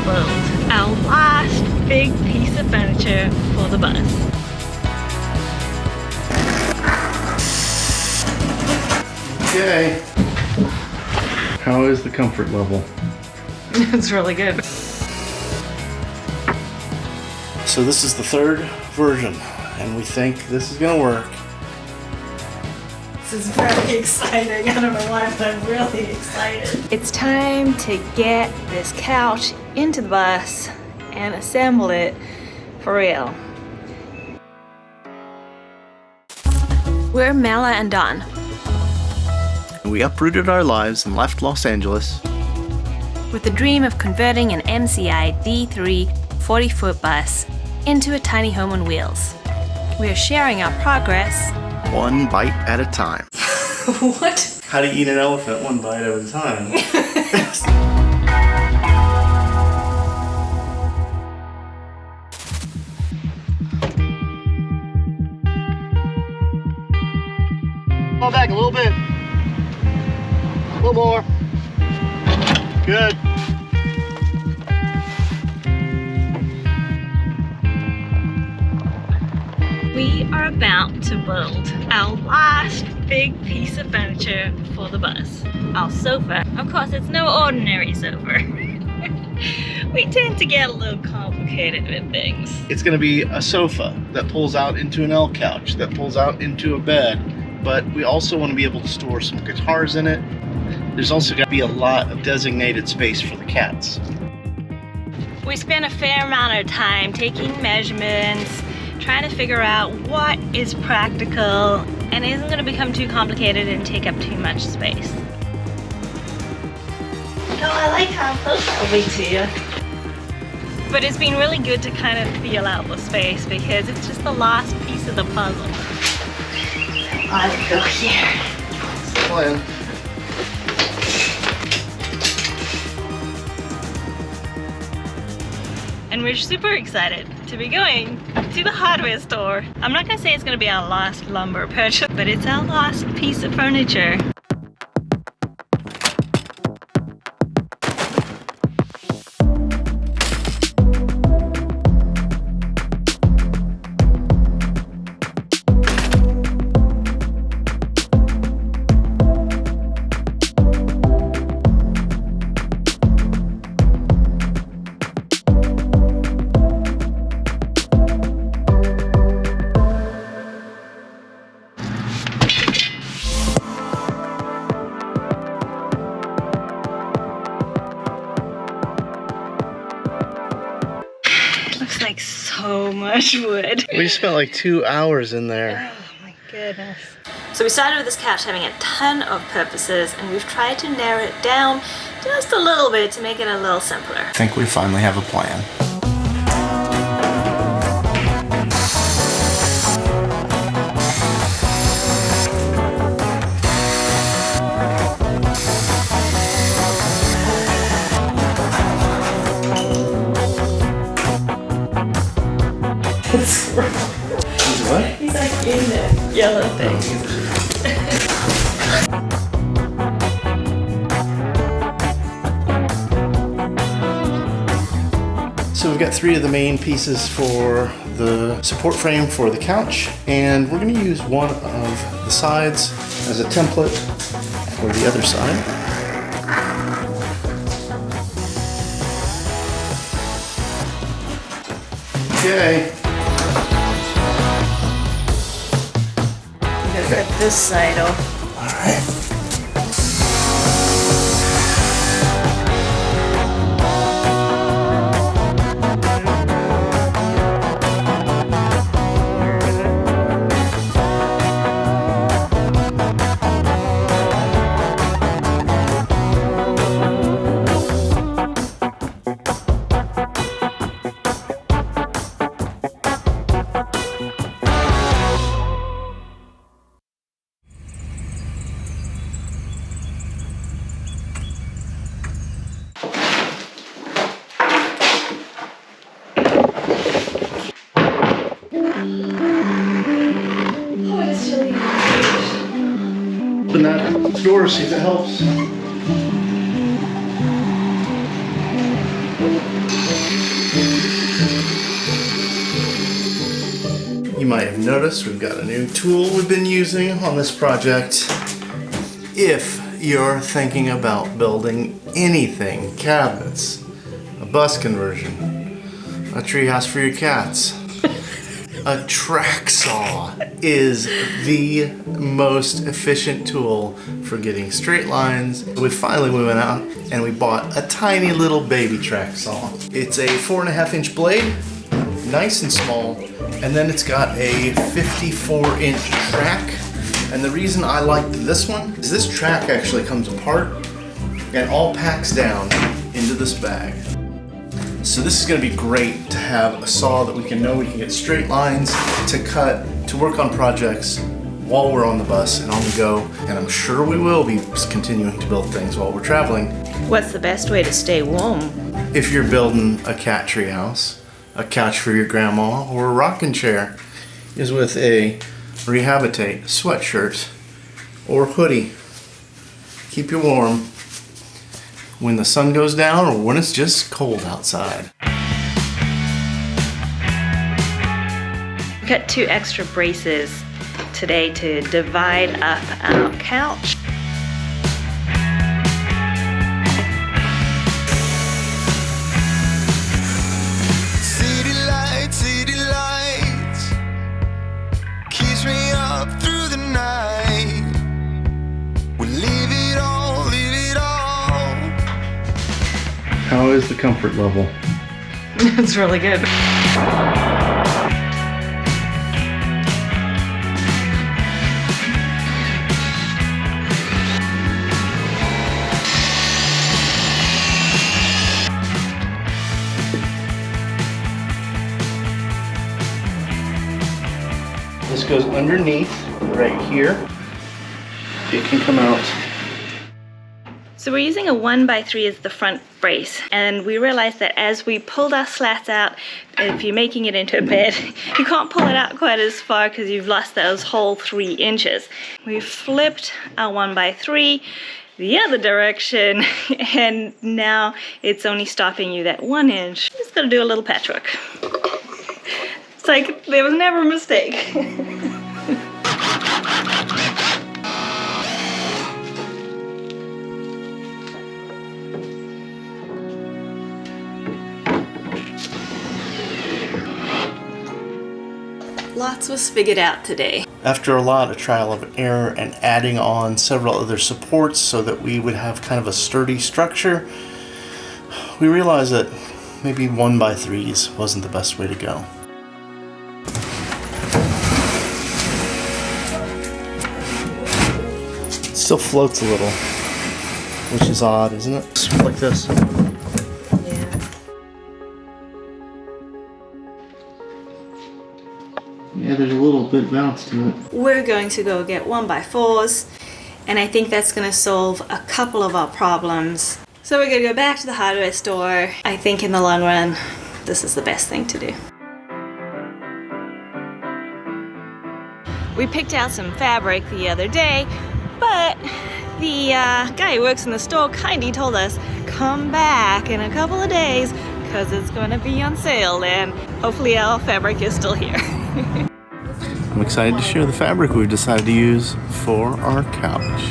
build our last big piece of furniture for the bus. Okay. How is the comfort level? It's really good. So this is the third version, and we think this is gonna work. This is very exciting. I don't know why, but I'm really excited. It's time to get this couch into the bus and assemble it for real. We're Mela and Don. We uprooted our lives and left Los Angeles with the dream of converting an MCI D3 40-foot bus into a tiny home on wheels. We are sharing our progress one bite at a time. What? How do you eat an elephant one bite at a time? Fall back a little bit. A little more. Good. We are about to build our last big piece of furniture for the bus. Our sofa. Of course, it's no ordinary sofa. We tend to get a little complicated with things. It's going to be a sofa that pulls out into an L couch, that pulls out into a bed, but we also want to be able to store some guitars in it. There's also got to be a lot of designated space for the cats. We spent a fair amount of time taking measurements, trying to figure out what is practical and isn't going to become too complicated and take up too much space. Oh, I like how close I'll be to you. But it's been really good to kind of feel out the space because it's just the last piece of the puzzle. I'll go here. Plan. And we're super excited to be going to the hardware store. I'm not gonna say it's gonna be our last lumber purchase, but it's our last piece of furniture. Looks like so much wood. We spent like 2 hours in there. Oh my goodness. So we started with this couch having a ton of purposes and we've tried to narrow it down just a little bit to make it a little simpler. I think we finally have a plan. What? He's like in the yellow thing. So we've got 3 of the main pieces for the support frame for the couch, and we're going to use one of the sides as a template for the other side. Okay. Cut this side off. All right. Open that door, see if it helps. You might have noticed we've got a new tool we've been using on this project. If you're thinking about building anything, cabinets, a bus conversion, a treehouse for your cats, a track saw is the most efficient tool for getting straight lines. We went out and we bought a tiny little baby track saw. It's a 4.5-inch blade, nice and small, and then it's got a 54-inch track. And the reason I liked this one is this track actually comes apart and all packs down into this bag. So this is going to be great to have a saw that we can get straight lines to cut, to work on projects while we're on the bus and on the go. And I'm sure we will be continuing to build things while we're traveling. What's the best way to stay warm? If you're building a cat tree house, a couch for your grandma, or a rocking chair, is with a Rehabitate sweatshirt or hoodie. Keep you warm when the sun goes down or when it's just cold outside. We got 2 extra braces today to divide up our couch. City lights, keeps me up through the night. We'll leave it all, leave it all. How is the comfort level? It's really good. This goes underneath right here. It can come out. So we're using a 1x3 as the front brace, and we realized that as we pulled our slats out, if you're making it into a bed, you can't pull it out quite as far because you've lost those whole 3 inches. We flipped our 1x3 the other direction, and now it's only stopping you that 1 inch. Just gotta do a little patchwork. It's like there was never a mistake. Lots was figured out today. After a lot of trial and error and adding on several other supports so that we would have kind of a sturdy structure, we realized that maybe 1x3s wasn't the best way to go. It still floats a little, which is odd, isn't it? Like this. Yeah, there's a little bit bounce to it. We're going to go get 1x4s, and I think that's going to solve a couple of our problems. So we're going to go back to the hardware store. I think in the long run, this is the best thing to do. We picked out some fabric the other day, but the guy who works in the store kindly told us, come back in a couple of days because it's going to be on sale, and hopefully our fabric is still here. I'm excited to share the fabric we've decided to use for our couch.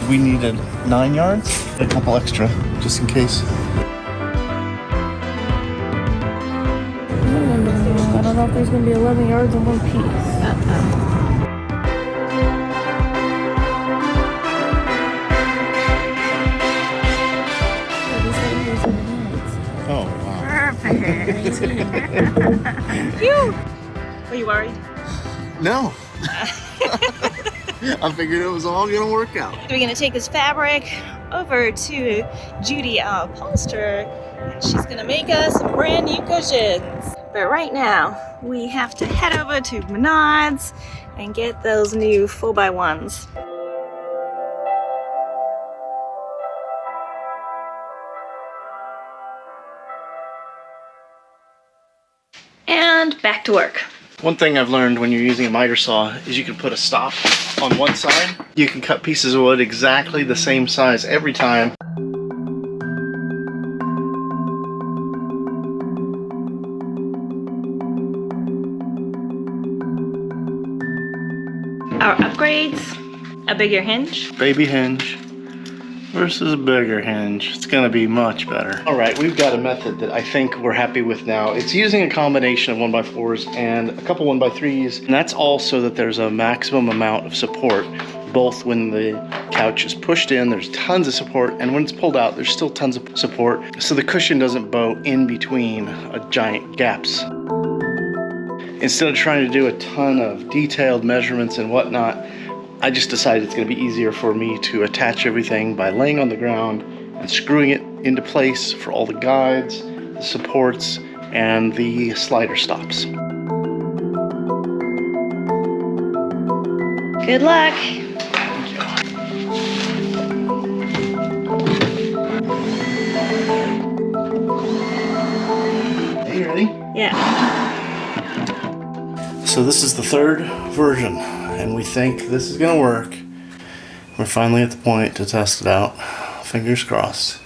We needed 9 yards, a couple extra, just in case. I don't know if there's going to be 11 yards in one piece. Oh, wow. Perfect. Phew! Were you worried? No. I figured it was all going to work out. We're going to take this fabric over to Judy, our upholsterer, and she's going to make us some brand new cushions. But right now, we have to head over to Menards and get those new 4x1s. And back to work. One thing I've learned when you're using a miter saw is you can put a stop on one side. You can cut pieces of wood exactly the same size every time. Our upgrades, a bigger hinge. Baby hinge versus a bigger hinge. It's gonna be much better. All right, we've got a method that I think we're happy with now. It's using a combination of 1x4s and a couple 1x3s, and that's all so that there's a maximum amount of support, both when the couch is pushed in, there's tons of support, and when it's pulled out, there's still tons of support, so the cushion doesn't bow in between giant gaps. Instead of trying to do a ton of detailed measurements and whatnot, I just decided it's going to be easier for me to attach everything by laying on the ground and screwing it into place for all the guides, the supports, and the slider stops. Good luck. Hey, you ready? Yeah. So this is the third version, and we think this is gonna work. We're finally at the point to test it out. Fingers crossed.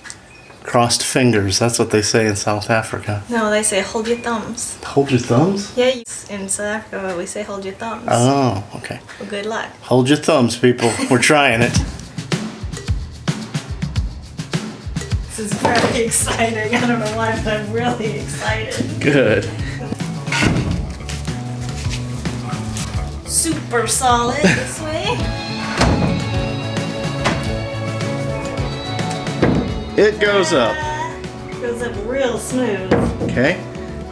Crossed fingers, that's what they say in South Africa. No, they say hold your thumbs. Hold your thumbs? Yeah, in South Africa we say hold your thumbs. Oh, okay. Well, good luck. Hold your thumbs, people. We're trying it. This is very exciting. I don't know why, but I'm really excited. Good. Super solid this way. It goes up. Goes up real smooth. Okay.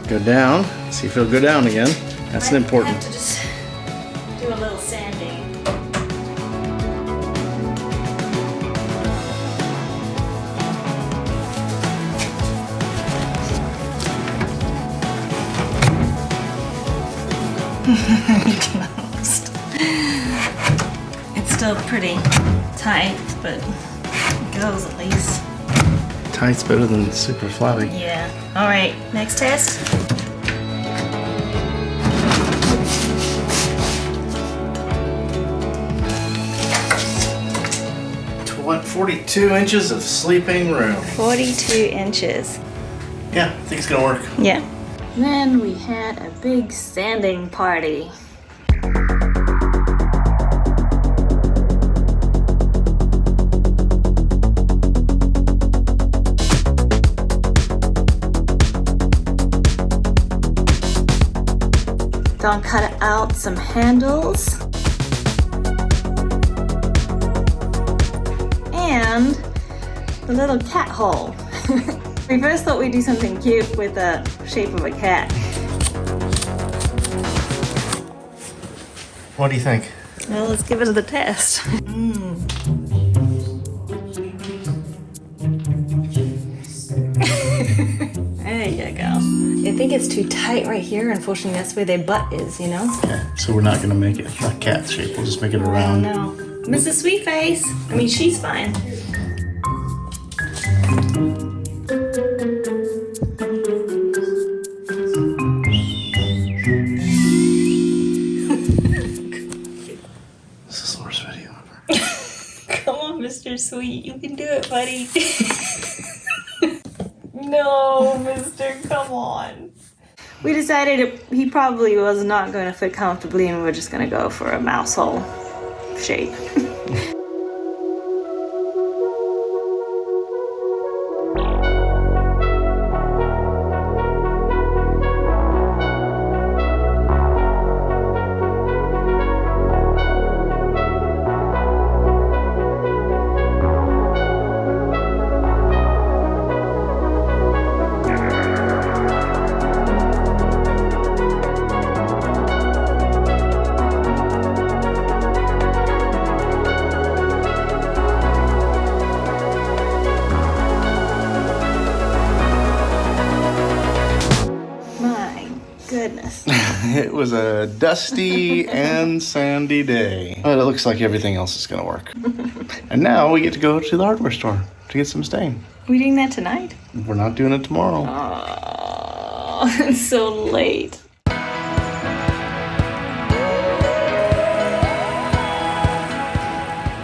Go down. See if it'll go down again. That's an important. I have to just do a little sanding. It's still pretty tight, but it goes at least. Tight's better than super flabby. Yeah. All right, next test. 42 inches of sleeping room. 42 inches. Yeah, I think it's gonna work. Yeah. Then we had a big sanding party. Don cut out some handles and the little cat hole. We first thought we'd do something cute with the shape of a cat. What do you think? Well, let's give it a test. There you go. I think it's too tight right here. Unfortunately, that's where their butt is, you know? Okay, so we're not gonna make it a cat shape. We'll just make it around. No. Mrs. Sweetface. I mean, she's fine. This is the worst video ever. Come on, Mr. Sweet. You can do it, buddy. No, mister, come on. We decided he probably was not going to fit comfortably and we're just going to go for a mouse hole shape. Goodness. It was a dusty and sandy day. But it looks like everything else is gonna work. And now we get to go to the hardware store to get some stain. We doing that tonight? We're not doing it tomorrow. Oh, it's so late.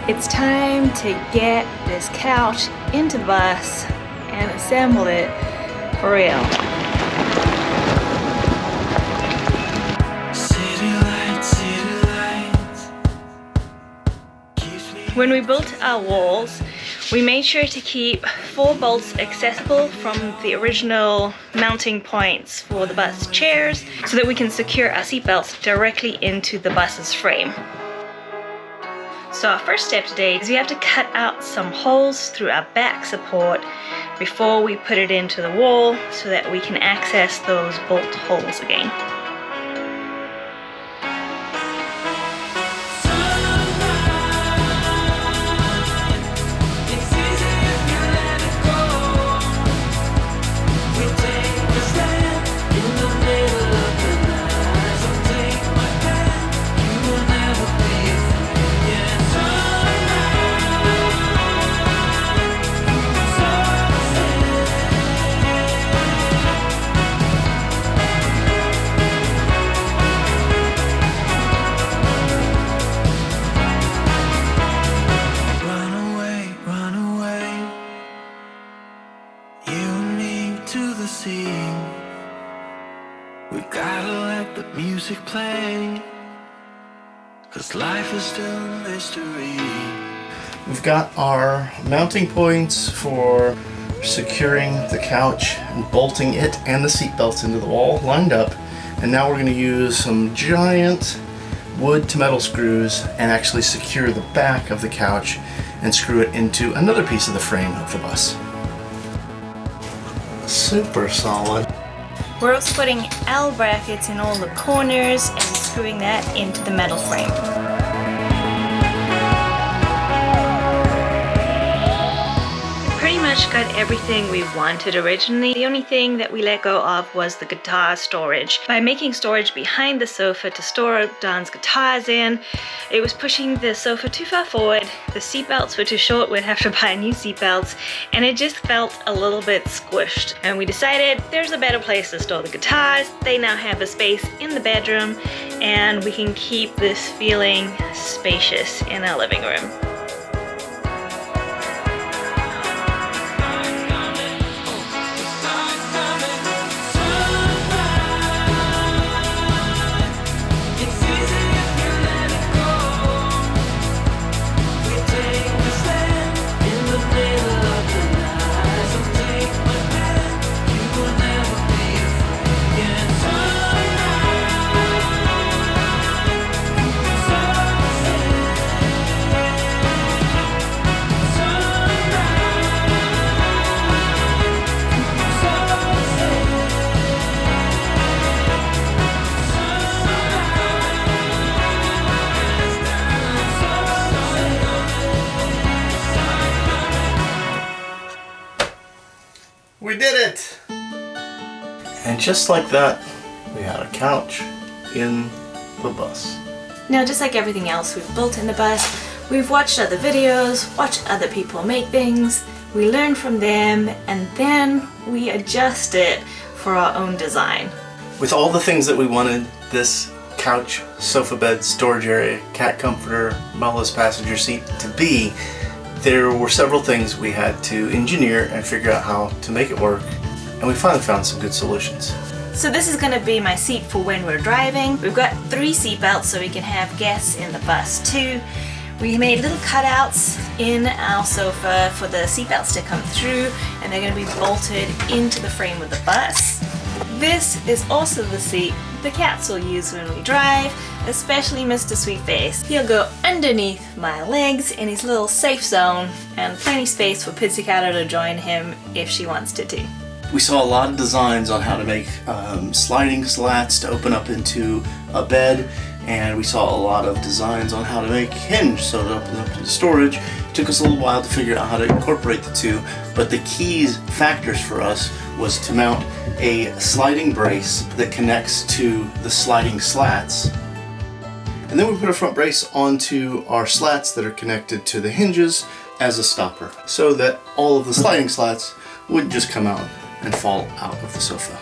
It's time to get this couch into the bus and assemble it for real. When we built our walls, we made sure to keep 4 bolts accessible from the original mounting points for the bus chairs so that we can secure our seatbelts directly into the bus's frame. So our first step today is we have to cut out some holes through our back support before we put it into the wall so that we can access those bolt holes again. We gotta let the music play, 'cause life is still a mystery. We've got our mounting points for securing the couch and bolting it and the seat belts into the wall lined up, and now we're going to use some giant wood to metal screws and actually secure the back of the couch and screw it into another piece of the frame of the bus. Super solid. We're also putting L brackets in all the corners and screwing that into the metal frame. Pretty much got everything we wanted originally. The only thing that we let go of was the guitar storage. By making storage behind the sofa to store Don's guitars in, it was pushing the sofa too far forward. The seatbelts were too short, we'd have to buy new seatbelts, and it just felt a little bit squished. And we decided there's a better place to store the guitars. They now have a space in the bedroom, and we can keep this feeling spacious in our living room. We did it! And just like that, we had a couch in the bus. Now, just like everything else we've built in the bus, we've watched other videos, watched other people make things, we learn from them, and then we adjust it for our own design. With all the things that we wanted, this couch, sofa bed, storage area, cat comforter, Bella's passenger seat to be, there were several things we had to engineer and figure out how to make it work, and we finally found some good solutions. So this is going to be my seat for when we're driving. We've got 3 seat belts so we can have guests in the bus too. We made little cutouts in our sofa for the seat belts to come through, and they're going to be bolted into the frame of the bus. This is also the seat the cats will use when we drive, especially Mr. Sweetface. He'll go underneath my legs in his little safe zone, and plenty space for Pizzicato to join him if she wants to too. We saw a lot of designs on how to make sliding slats to open up into a bed, and we saw a lot of designs on how to make hinge so it opens up into storage. It took us a little while to figure out how to incorporate the two, but the key factors for us was to mount a sliding brace that connects to the sliding slats. And then we put a front brace onto our slats that are connected to the hinges as a stopper, so that all of the sliding slats would just come out and fall out of the sofa.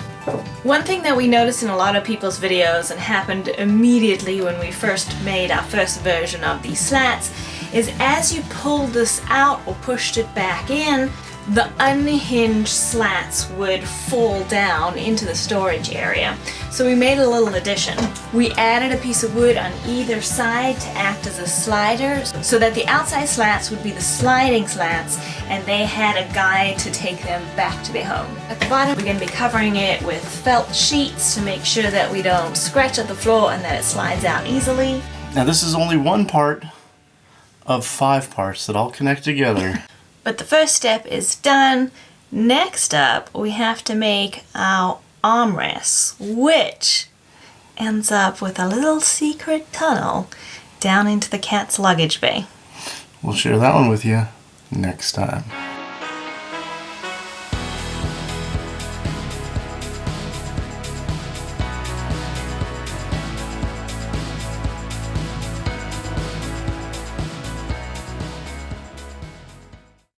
One thing that we noticed in a lot of people's videos and happened immediately when we first made our first version of these slats is as you pulled this out or pushed it back in, the unhinged slats would fall down into the storage area. So we made a little addition. We added a piece of wood on either side to act as a slider so that the outside slats would be the sliding slats and they had a guide to take them back to their home. At the bottom, we're going to be covering it with felt sheets to make sure that we don't scratch up the floor and that it slides out easily. Now this is only one part of 5 parts that all connect together. But the first step is done. Next up, we have to make our armrests, which ends up with a little secret tunnel down into the cat's luggage bay. We'll share that one with you next time.